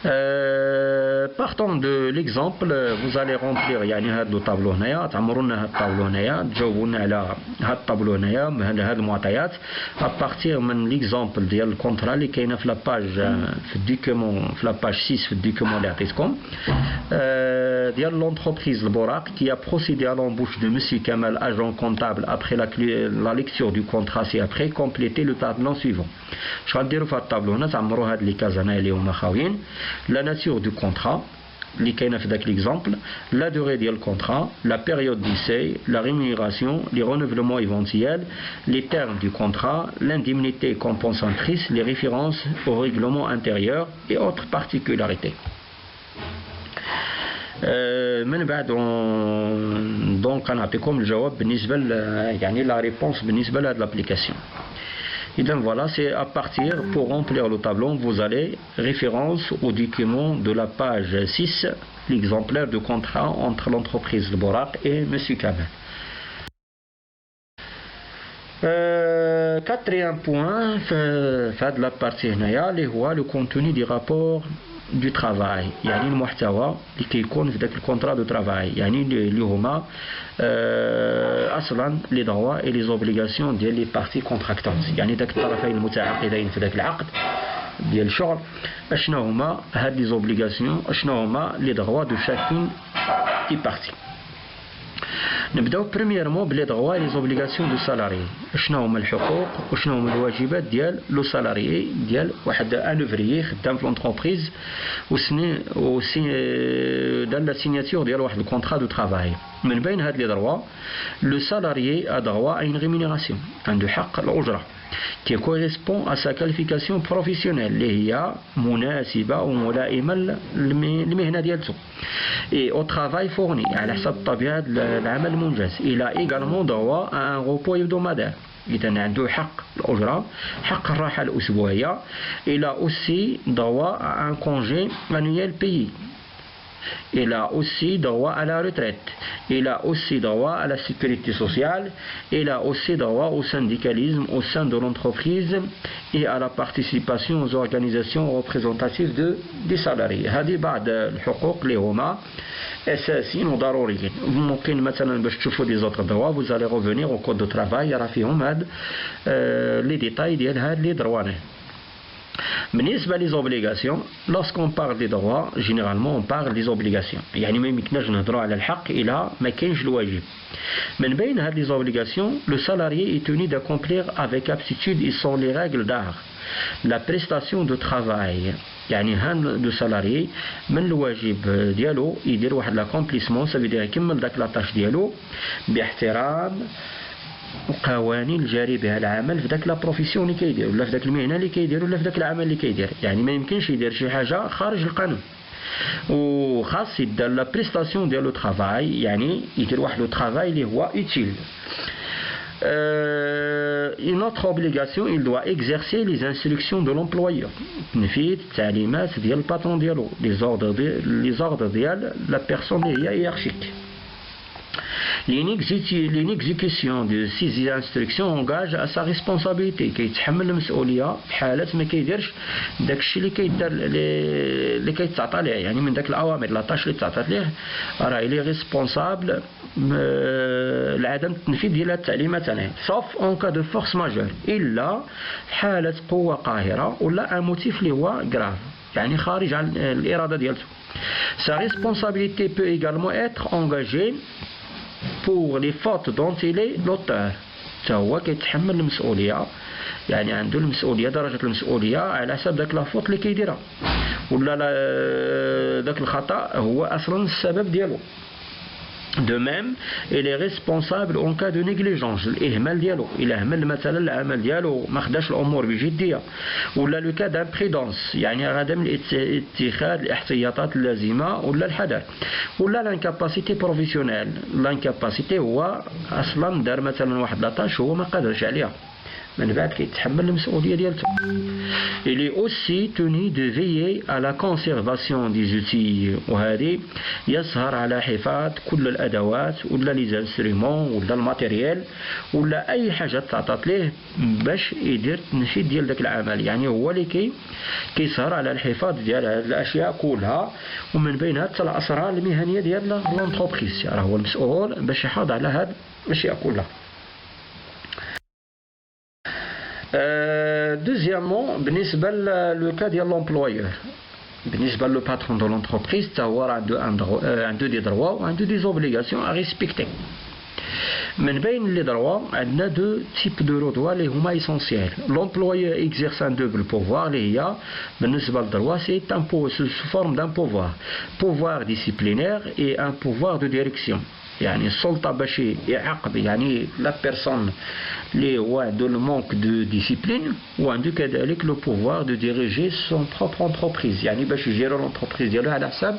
Partant de l'exemple, vous allez remplir يعني هذا الطابلو هنايا، تعمروا لنا هذا الطابلو هنايا، تجاوبوا لنا على هذا الطابلو هنايا هذه المعطيات ابارتيغ من ليكزامبل ديال الكونترا اللي كاينه في لاباج في الدوكيومون في لاباج 6 في الدوكيومون اللي عطيتكم ديال لونتربريز البوراق qui a procédé à l'embauche de monsieur Kamal agent comptable après la lecture du contrat ci-après compléter le tableau suivant. اش غنديروا في هذا الطابلو هنا تعمروا هاد لي كاز هنايا اللي هما خاويين la nature du contrat اللي كاينه في داك l'exemple, la durée ديال الكونترا, la période d'essai, la rémunération, les renouvellements éventuels, les termes du contrat, l'indemnité compensatrice, les références au règlement intérieur et autres particularités. من بعد دونك غنعطيكم الجواب بالنسبه يعني لا ريبونس بالنسبه لهاد لابليكاسيون. Et donc voilà, c'est à partir, pour remplir le tableau, vous allez référence au document de la page 6, l'exemplaire de contrat entre l'entreprise Le Borak et M. Kamel. Quatrième point, fait de la partie هنايا اللي هو le contenu du rapport du travail، يعني المحتوى اللي كيكون في ذاك الكونترا دو ترافاي، يعني اللي هما اصلا لي دغوا اي لي زوبليغاسيون ديال لي بارتي كونتراكتونس، يعني ذاك الطرفين المتعاقدين في ذاك العقد ديال الشغل اشنو هما هاد لي زوبليغاسيون، اشنو هما لي دغوا دو شاكين دي بارتي. نبداو بريميرمون بلي دغوا لي زوبليغاسيون دو سالاري، شنو هما الحقوق وشنو هما الواجبات ديال لو سالاري ديال واحد ان اوفريي خدام في لونتربريز دار لا سيناتور ديال واحد الكونترا دو ترافاي. من بين هاد لي دروا لو سالاري ا دروا ا اون ريمونيراسيون، عنده حق الاجره qui correspond à sa qualification professionnelle اللي هي مناسبة وملائمة للمهنة ديالته et au travail fourni على حسب طبيعة العمل المنجز. il a également droit à un repos hebdomadaire، إذا عنده حق الأجرة، حق الراحة الأسبوعية. il a aussi droit à un congé annuel payé. Il a aussi droit à la retraite. Il a aussi droit à la sécurité sociale. Il a aussi droit au syndicalisme au sein de l'entreprise et à la participation aux organisations représentatives des salariés. هذه بعض الحقوق اللي هما أساسيين وضروريين. ممكن مثلا باش تشوفوا دي زوتر دروا vous allez revenir au code de travail راه فيهم هاد لي ديتاي ديال هاد لي دروانه. بالنسبة لي زوبليغاسيون، lorsqu'on parle des droits généralement on parle des obligations، يعني ما يمكنناش نهضروا على الحق إلا ما كاينش الواجب. من بين هاد لي زوبليغاسيون le salarié est tenu d'accomplir avec aptitude et selon les règles d'art la prestation de travail، يعني هاد لو سالاري من الواجب ديالو يدير واحد لاكومبليسمون، سافيدير يكمل داك لاطاش ديالو باحترام وقوانين الجاري بها العمل في داك لا بروفيسيون اللي كيدير ولا في داك المهنه اللي كيدير ولا في داك العمل اللي كيدير. يعني ما يمكنش يدير شي حاجه خارج القانون، وخاص يدير لا بريستاسيون ديال لو ترافاي، يعني يدير واحد لو ترافاي اللي هو utile. Une autre obligation, il doit exercer les instructions de l'employeur. تنفيذ التعليمات ديال الباترون ديالو، les ordres ديال la personne اللي هي hiérarchique. L'exécution de ces instructions engage à sa responsabilité، كيتحمل المسؤولية في حالة ما كيديرش داك الشيء اللي كيدار اللي كيتعطى ليه، يعني من داك الأوامر لاطاش اللي تعطات ليه راه إلي ريسبونسابل لعدم التنفيذ ديال التعليمات هنايا، sauf en cas de force majeure، إلا في حالة قوة قاهرة ولا ان موتيف اللي هو grave، يعني خارج عن الإرادة ديالته. Sa responsabilité peut également être engagée pour les fautes dont il est l'auteur، هو كيتحمل المسؤولية، يعني عنده المسؤولية درجة المسؤولية على حسب داك لافوت اللي كيديرها ولا داك الخطأ هو أصلا السبب ديالو. De même, il est responsable en cas de négligence، الإهمال ديالو، إلا أهمل مثلا العمل ديالو ما خداش الأمور بجدية، ولا لو كا دامبريدونس، يعني عدم اتخاذ الاحتياطات اللازمة ولا الحذر، ولا لانكاباسيتي بروفيسيونيل. لانكاباسيتي هو أصلا دار مثلا واحد لاطاش هو ما قادرش عليها، من بعد كيتحمل المسؤولية ديالته. Il est aussi tenu de veiller à la conservation des outils وهذه يسهر على حفاظ كل الأدوات ولا لي انسترومون ولا الماتيريال ولا أي حاجة تعطات ليه باش يدير التنفيذ ديال داك العمل. يعني هو اللي كيسهر على الحفاظ ديال هاد الأشياء كلها ومن بينها حتى الأسرار المهنية ديال لونتربريز. راه هو المسؤول باش يحافظ على هاد الأشياء كلها. Deuxièmement, بالنسبة لو كا ديال لومبلويور، بالنسبة لو باترون دو لونتربريز تا هو راه عنده دي دروا وعنده دي زوبليغاسيون ا ريسبكتي. من بين لي دروا عندنا دو تيب دو دروا اللي هما ايسونسيال. لومبلويور اكزيرس ان دوبل بوفوار اللي هي بالنسبة للدروا سي سو فورم دان بوفوار ديسيبلينير اي ان بوفوار دو ديريكسيون. يعني السلطة باش يعاقب يعني لا بيرسون اللي هو عنده لو مونك دو ديسيبلين وعنده كذلك لو بوفوار دو ديريجي سون بروبر انتربريز، يعني باش يجيرو لونتربريز ديالو على حساب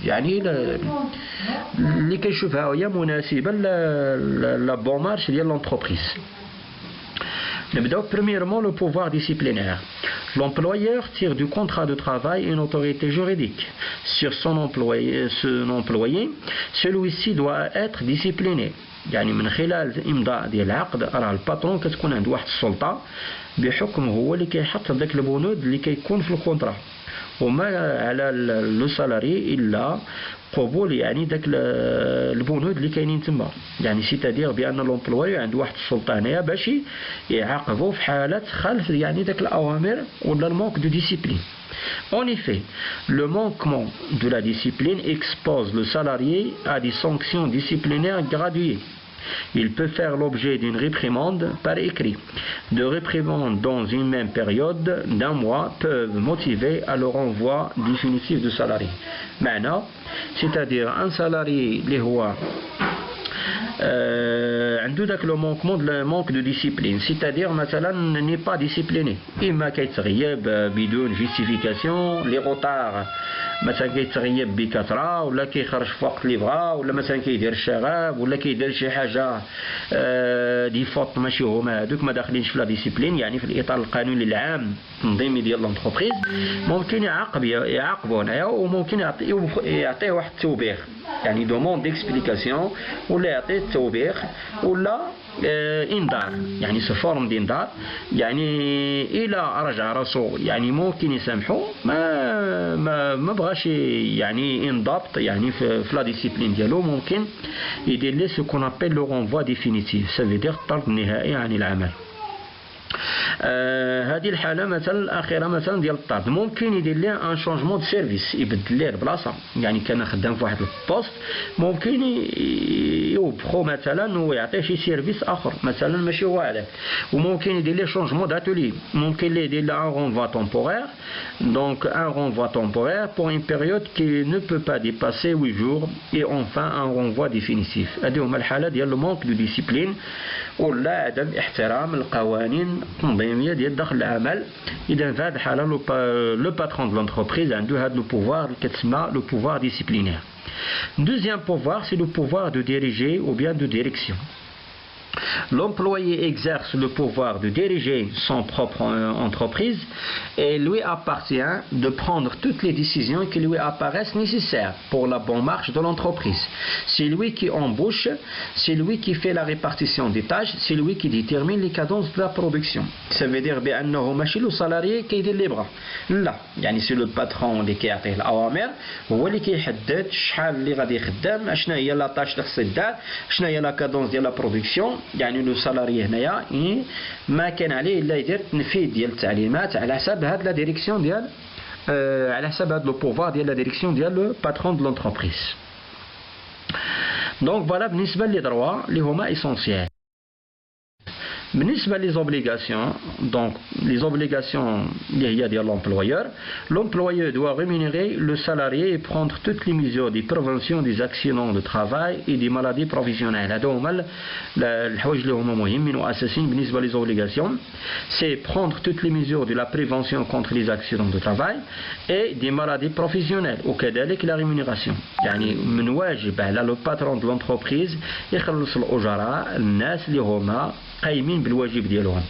يعني اللي كيشوفها هي مناسبة لا بون مارش ديال لونتربريز. D'abord, premièrement, le pouvoir disciplinaire. L'employeur tire du contrat de travail une autorité juridique sur son employé. Celui-ci doit être discipliné. يعني من خلال إمضاء ديال العقد راه الباترون كتكون عنده واحد السلطة بحكم هو اللي كيحط داك البنود اللي كيكون في الكونترا، وما على لو سالاري إلا قبول يعني داك البنود اللي كاينين تما. يعني سيتادير بان لومبلوي عنده واحد السلطه هنايا باش يعاقبوا في حالات خلف يعني داك الاوامر ولا المونك دو ديسيبلين. En effet, le manquement de la discipline expose le salarié à des sanctions disciplinaires graduées. Il peut faire l'objet d'une réprimande par écrit. Deux réprimandes dans une même période d'un mois peuvent motiver à le renvoi définitif du salarié. Maintenant, c'est-à-dire un salarié اللي هو عنده داك لو مونك دو ديسيبلين، سيتادير مثلا ني با ديسيبليني، اما كيتغيب بدون جيستيفيكاسيون لي غوطار، مثلا كيتغيب بكثره ولا كيخرج في وقت اللي بغا ولا مثلا كيدير الشغب ولا كيدير شي حاجه دي فوت ماشي هما هذوك ما داخلينش في لا ديسيبلين، يعني في الاطار القانوني العام التنظيمي ديال لونتربريز ممكن يعاقبوا هنايا وممكن يعطيه واحد التوبيخ، يعني دوموند ديكسبليكاسيون ولا يعطيه التوبيخ ولا انذار، يعني سو فورم دانذار، يعني الى رجع راسو يعني ممكن يسامحوا ما بغاش يعني انضبط يعني في لا ديسيبلين ديالو، ممكن يدير لي سو كون ابل لو رونفوا ديفينيتيف، سا في دير الطرد النهائي عن العمل. هذه الحالة مثلا الأخيرة مثلا ديال الطرد ممكن يدير ليه ان شونجمون دو سيرفيس، يبدل ليه البلاصة، يعني كان خدام في واحد البوست ممكن يوبخو مثلا ويعطيه شي سيرفيس آخر مثلا ماشي هو هذاك، وممكن يدير ليه شونجمون داتولي، ممكن ليه يدير ليه ان رونفوا تومبورير، دونك ان رونفوا تومبورير pour une période qui ne peut pas dépasser 8 jours et enfin un renvoi définitif. هذه هما الحالة ديال لو مونك دو ديسيبلين ولا عدم احترام القوانين التنظيميه ديال داخل العمل. اذا في هذه الحاله لو باترون دو لونتربريز عنده هذا لو بوفوار اللي كتسمى لو بوفوار ديسيبلينير. دوزيام بوفوار سي لو بوفوار دو ديريجي او بيان دو ديريكسيون. L'employé exerce le pouvoir de diriger son propre entreprise et lui appartient de prendre toutes les décisions qui lui apparaissent nécessaires pour la bonne marche de l'entreprise. C'est lui qui embauche, c'est lui qui fait la répartition des tâches, c'est lui qui détermine les cadences de la production. Ça veut dire بأنه ماشي le salarié qui يدير اللي بغا، لا، يعني c'est le patron اللي كيعطيه الأوامر، هو اللي كيحدد شحال اللي غادي يخدم، شنو هي لا طاش اللي خصها يدار، شنو هي لا كادونس ديال لا برودكسيون. يعني لو سالاري هنايا ما كان عليه الا يدير التنفيذ ديال التعليمات على حساب هاد لا ديريكسيون ديال على حساب هاد لو بوفوار ديال لا ديريكسيون ديال لو باترون دو لونتربريز. دونك فوالا بالنسبه لي دروا اللي هما اسونسيال. بالنسبة les obligations, donc les obligations liées à l'employeur, l'employeur doit rémunérer le salarié et prendre toutes les mesures de prévention des accidents de travail et des maladies professionnelles. هذا هما الحوايج اللي هما مهمين وأساسيين بالنسبة les obligations, c'est prendre toutes les mesures de la prévention contre les accidents de travail et des maladies professionnelles وكذلك la rémunération. يعني من واجب على le patron de l'entreprise يخلص الأجراء الناس اللي هما قايمين بالواجب ديالهم.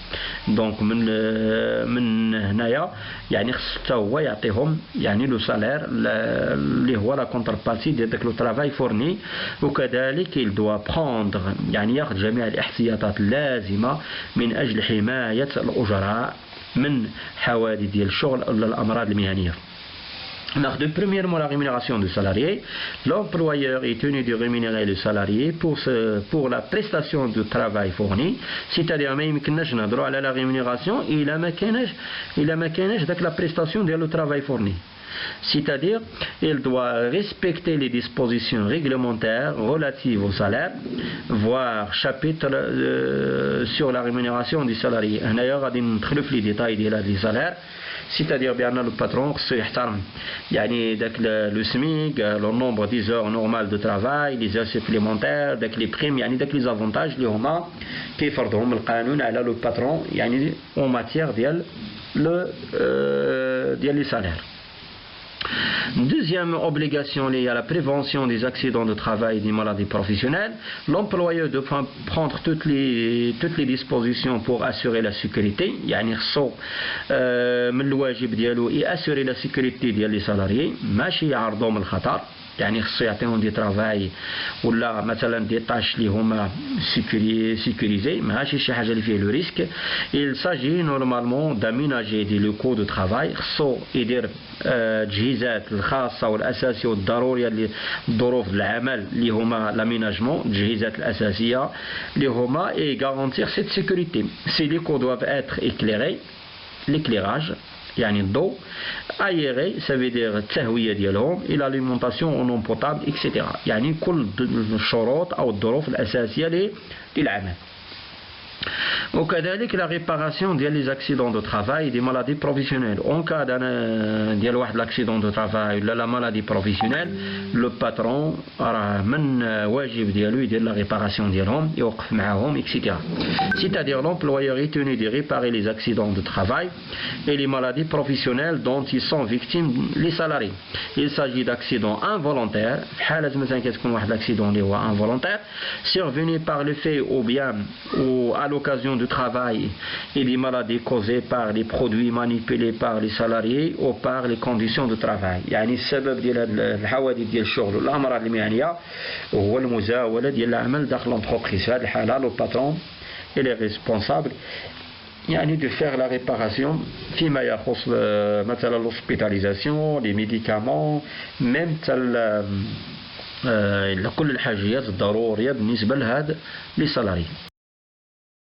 دونك من هنايا يعني خص حتى هو يعطيهم يعني لو سالير اللي هو لا كونتربارتي ديال داك لو ترافاي فورني وكذلك il doit prendre يعني ياخذ جميع الاحتياطات اللازمه من اجل حمايه الاجراء من حوادث ديال الشغل ولا الامراض المهنيه. Premièrement, la rémunération du salarié. L'employeur est tenu de rémunérer le salarié pour la prestation de travail fourni. C'est-à-dire, même que nous avons droit à la rémunération, il a la prestation de le travail fourni. C'est-à-dire, il doit respecter les dispositions réglementaires relatives au salaire, voire chapitre sur la rémunération du salarié. D'ailleurs, il y a les détails du salaire. C'est-à-dire bien le patron خصو يحترم يعني داك لو سميك لو نومبر دي زور نورمال دو ترافاي لي زور سوبليمونتير داك لي بريم يعني داك لي زافونتاج اللي هما كيفرضهم القانون على لو باترون يعني اون ماتيير ديال لي سالير. Deuxième obligation liée à la prévention des accidents de travail et des maladies professionnelles, l'employeur doit prendre toutes les dispositions pour assurer la sécurité, يعني خصو من الواجب ديالو assurer la sécurité ديال les salariés ماشي يعرضهم للخطر. يعني خصو يعطيهم دي ترافاي ولا مثلا دي طاش اللي هما سيكوريزي ماشي شي حاجه اللي فيه لو ريسك. il s'agit normalement d'aménager des locaux de travail. خصو يدير التجهيزات الخاصه والاساسيه والضروريه لظروف العمل اللي هما لاميناجمون التجهيزات الاساسيه اللي هما et garantir cette sécurité. Ces locaux doivent être éclairés, l'éclairage يعني الضوء aéré, ça veut dire التهوية ديالهم et l'alimentation en eau potable etc. يعني كل الشروط أو الظروف الأساسية للعمل. وكذلك la réparation des accidents de travail et des maladies professionnelles. En cas ديال واحد l'accident de travail ولا la maladie professionnelle, le patron راه من واجب ديالو يدير la réparation ديالهم يوقف معاهم etc. C'est-à-dire l'employeur est tenu de réparer les accidents de travail et les maladies professionnelles dont ils sont victimes les salariés. Il s'agit d'accidents involontaires. في حالة مثلا كتكون واحد l'accident اللي هو involontaire survenu par le fait ou bien ou à l'occasion du travail et des maladies causées par les produits manipulés par les salariés ou par les conditions de travail. يعني السبب ديال الحوادث ديال الشغل والامراض المهنيه هو المزاوله ديال العمل داخل l'entreprise. في هذه الحاله لو باترون il est responsable يعني de faire la réparation فيما يخص مثلا l'hospitalisation les médicaments même كل الحاجيات الضروريه بالنسبه لهاد لي سالاري.